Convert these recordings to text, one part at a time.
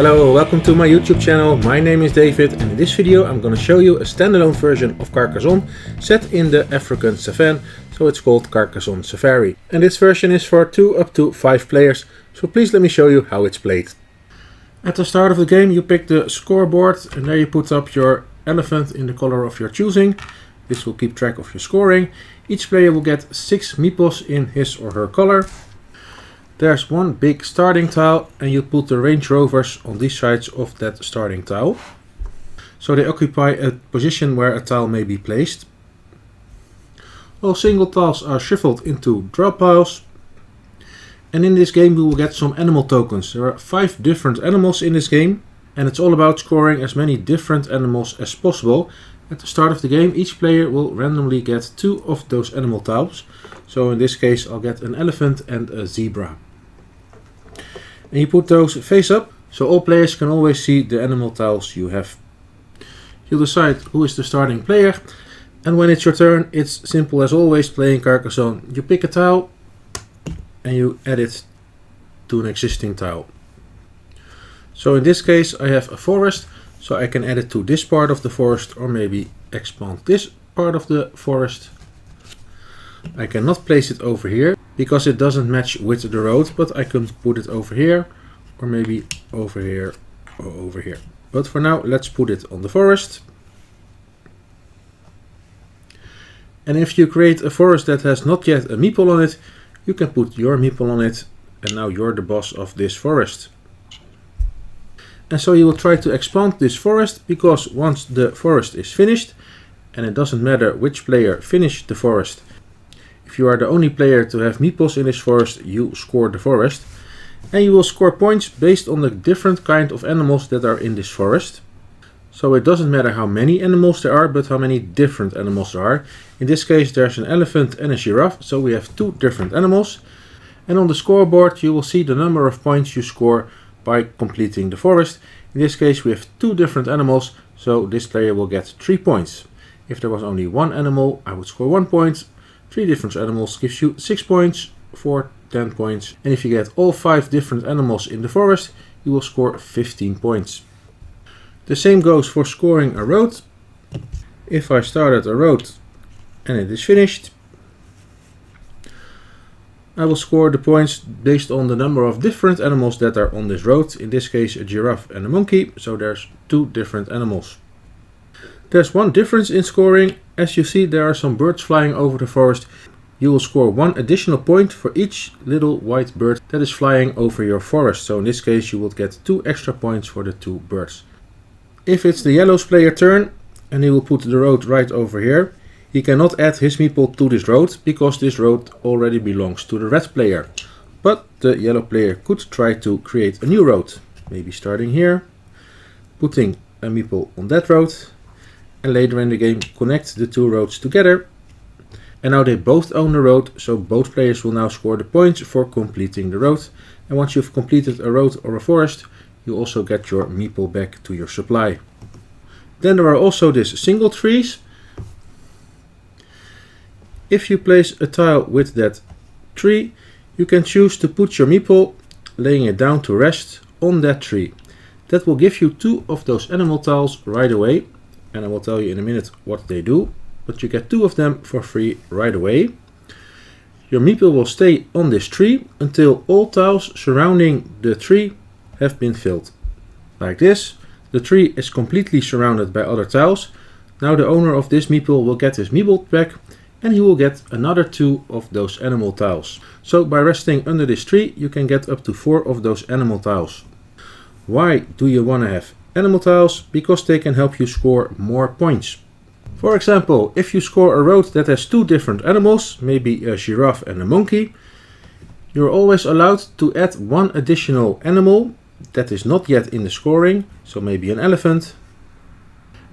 Hello, welcome to my YouTube channel. My name is David and in this video I'm going to show you a standalone version of Carcassonne set in the African Savannah, so it's called Carcassonne Safari. And this version is for 2 up to 5 players, so please let me show you how it's played. At the start of the game you pick the scoreboard and there you put up your elephant in the color of your choosing. This will keep track of your scoring. Each player will get 6 meeples in his or her color. There's one big starting tile and you put the Range Rovers on these sides of that starting tile. So they occupy a position where a tile may be placed. All single tiles are shuffled into drop piles. And in this game we will get some animal tokens. There are 5 different animals in this game and it's all about scoring as many different animals as possible. At the start of the game each player will randomly get 2 of those animal tiles. So in this case I'll get an elephant and a zebra. And you put those face up, so all players can always see the animal tiles you have. You'll decide who is the starting player, and when it's your turn, it's simple as always playing Carcassonne. You pick a tile, and you add it to an existing tile. So in this case I have a forest, so I can add it to this part of the forest, or maybe expand this part of the forest. I cannot place it over here because it doesn't match with the road, but I can put it over here or maybe over here or over here. But for now let's put it on the forest. And if you create a forest that has not yet a meeple on it, you can put your meeple on it and now you're the boss of this forest. And so you will try to expand this forest, because once the forest is finished, and it doesn't matter which player finished the forest, if you are the only player to have meeples in this forest, you score the forest. And you will score points based on the different kind of animals that are in this forest. So it doesn't matter how many animals there are, but how many different animals there are. In this case there's an elephant and a giraffe, so we have 2 different animals. And on the scoreboard you will see the number of points you score by completing the forest. In this case we have 2 different animals, so this player will get 3 points. If there was only 1 animal, I would score 1 point. 3 different animals gives you 6 points, 4, 10 points. And if you get all 5 different animals in the forest, you will score 15 points. The same goes for scoring a road. If I started a road and it is finished, I will score the points based on the number of different animals that are on this road. In this case a giraffe and a monkey, so there's 2 different animals. There's one difference in scoring. As you see, there are some birds flying over the forest. You will score 1 additional point for each little white bird that is flying over your forest. So in this case you will get 2 extra points for the 2 birds. If it's the yellow player's turn and he will put the road right over here, he cannot add his meeple to this road because this road already belongs to the red player. But the yellow player could try to create a new road. Maybe starting here, putting a meeple on that road, and later in the game connect the 2 roads together. And now they both own the road, so both players will now score the points for completing the road. And once you've completed a road or a forest, you also get your meeple back to your supply. Then there are also these single trees. If you place a tile with that tree, you can choose to put your meeple, laying it down to rest, on that tree. That will give you 2 of those animal tiles right away. And I will tell you in a minute what they do, but you get 2 of them for free right away. Your meeple will stay on this tree until all tiles surrounding the tree have been filled. Like this, the tree is completely surrounded by other tiles. Now the owner of this meeple will get his meeple back and he will get another 2 of those animal tiles. So by resting under this tree you can get up to 4 of those animal tiles. Why do you want to have animal tiles? Because they can help you score more points. For example, if you score a road that has 2 different animals, maybe a giraffe and a monkey, you're always allowed to add 1 additional animal that is not yet in the scoring, so maybe an elephant.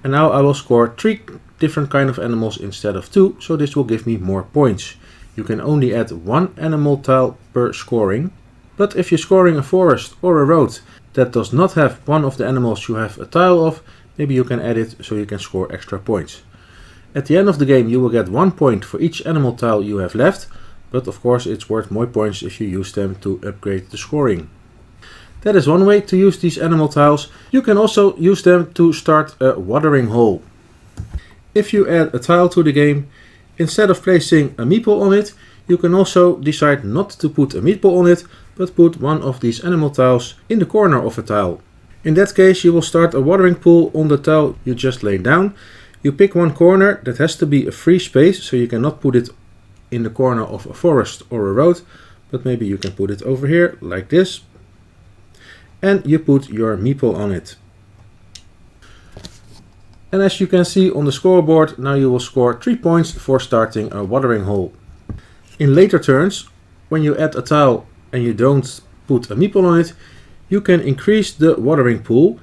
And now I will score 3 different kind of animals instead of 2, so this will give me more points. You can only add 1 animal tile per scoring, but if you're scoring a forest or a road that does not have 1 of the animals you have a tile of, maybe you can add it so you can score extra points. At the end of the game you will get 1 point for each animal tile you have left, but of course it's worth more points if you use them to upgrade the scoring. That is one way to use these animal tiles. You can also use them to start a watering hole. If you add a tile to the game, instead of placing a meeple on it, you can also decide not to put a meeple on it, but put one of these animal tiles in the corner of a tile. In that case, you will start a watering pool on the tile you just laid down. You pick one corner that has to be a free space, so you cannot put it in the corner of a forest or a road, but maybe you can put it over here like this. And you put your meeple on it. And as you can see on the scoreboard, now you will score 3 points for starting a watering hole. In later turns, when you add a tile and you don't put a meeple on it, you can increase the watering pool.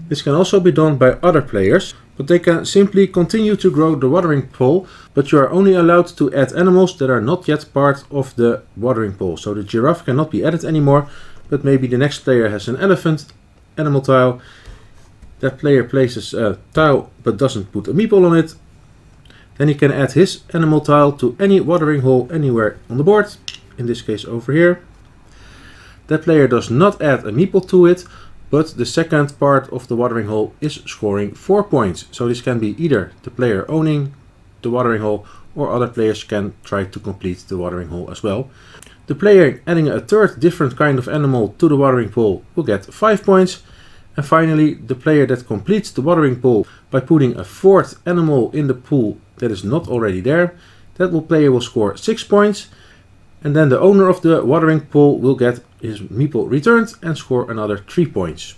This can also be done by other players, but they can simply continue to grow the watering pool, but you are only allowed to add animals that are not yet part of the watering pool. So the giraffe cannot be added anymore, but maybe the next player has an elephant animal tile. That player places a tile but doesn't put a meeple on it. Then he can add his animal tile to any watering hole anywhere on the board, in this case over here. That player does not add a meeple to it, but the second part of the watering hole is scoring 4 points. So this can be either the player owning the watering hole, or other players can try to complete the watering hole as well. The player adding a third different kind of animal to the watering pool will get 5 points. And finally, the player that completes the watering pool by putting a fourth animal in the pool that is not already there, that player will score 6 points. And then the owner of the watering pool will get his meeple returned and score another 3 points.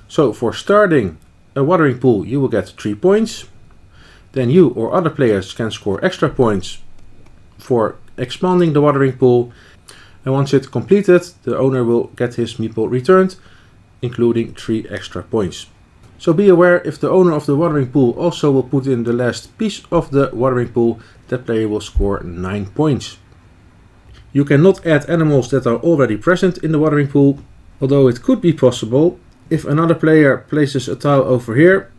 So for starting a watering pool, you will get 3 points. Then you or other players can score extra points for expanding the watering pool. And once it's completed, the owner will get his meeple returned, including 3 extra points. So be aware, if the owner of the watering pool also will put in the last piece of the watering pool, that player will score 9 points. You cannot add animals that are already present in the watering pool, although it could be possible. If another player places a tile over here,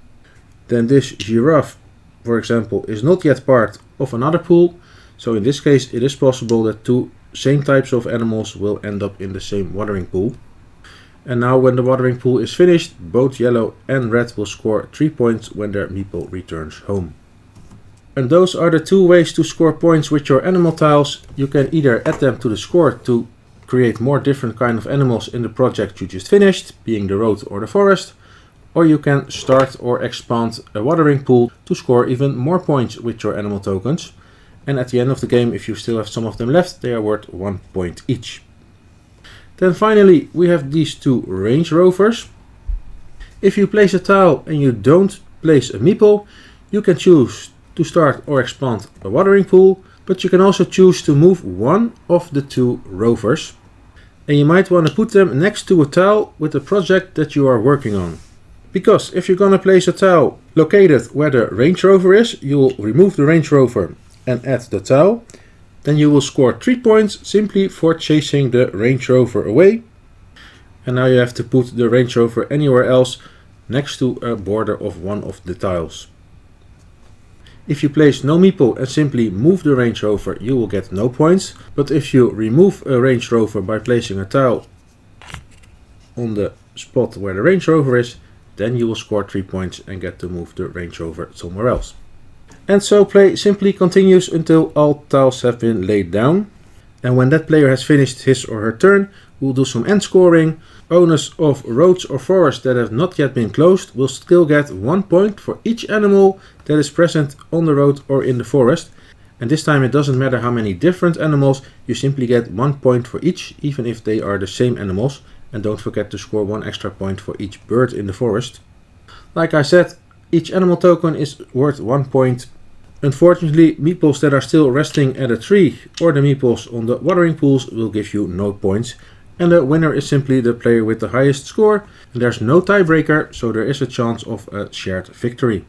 then this giraffe, for example, is not yet part of another pool. So in this case, it is possible that 2 same types of animals will end up in the same watering pool. And now when the watering pool is finished, both yellow and red will score 3 points when their meeple returns home. And those are the 2 ways to score points with your animal tiles. You can either add them to the score to create more different kind of animals in the project you just finished, being the road or the forest, or you can start or expand a watering pool to score even more points with your animal tokens. And at the end of the game, if you still have some of them left, they are worth 1 point each. Then finally, we have these 2 Range Rovers. If you place a tile and you don't place a meeple, you can choose to start or expand a watering pool, but you can also choose to move one of the 2 rovers. And you might want to put them next to a tile with the project that you are working on. Because if you're going to place a tile located where the Range Rover is, you will remove the Range Rover and add the tile. Then you will score 3 points simply for chasing the Range Rover away. And now you have to put the Range Rover anywhere else next to a border of one of the tiles. If you place no meeple and simply move the Range Rover, you will get no points. But if you remove a Range Rover by placing a tile on the spot where the Range Rover is, then you will score 3 points and get to move the Range Rover somewhere else. And so play simply continues until all tiles have been laid down. And when that player has finished his or her turn, we'll do some end scoring. Owners of roads or forests that have not yet been closed will still get 1 point for each animal that is present on the road or in the forest. And this time it doesn't matter how many different animals, you simply get 1 point for each, even if they are the same animals. And don't forget to score 1 extra point for each bird in the forest. Like I said, each animal token is worth 1 point. Unfortunately, meeples that are still resting at a tree or the meeples on the watering pools will give you no points. And the winner is simply the player with the highest score. And there's no tiebreaker, so there is a chance of a shared victory.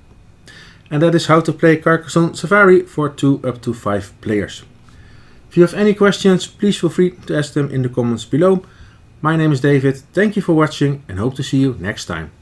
And that is how to play Carcassonne Safari for 2 up to 5 players. If you have any questions, please feel free to ask them in the comments below. My name is David, thank you for watching and hope to see you next time.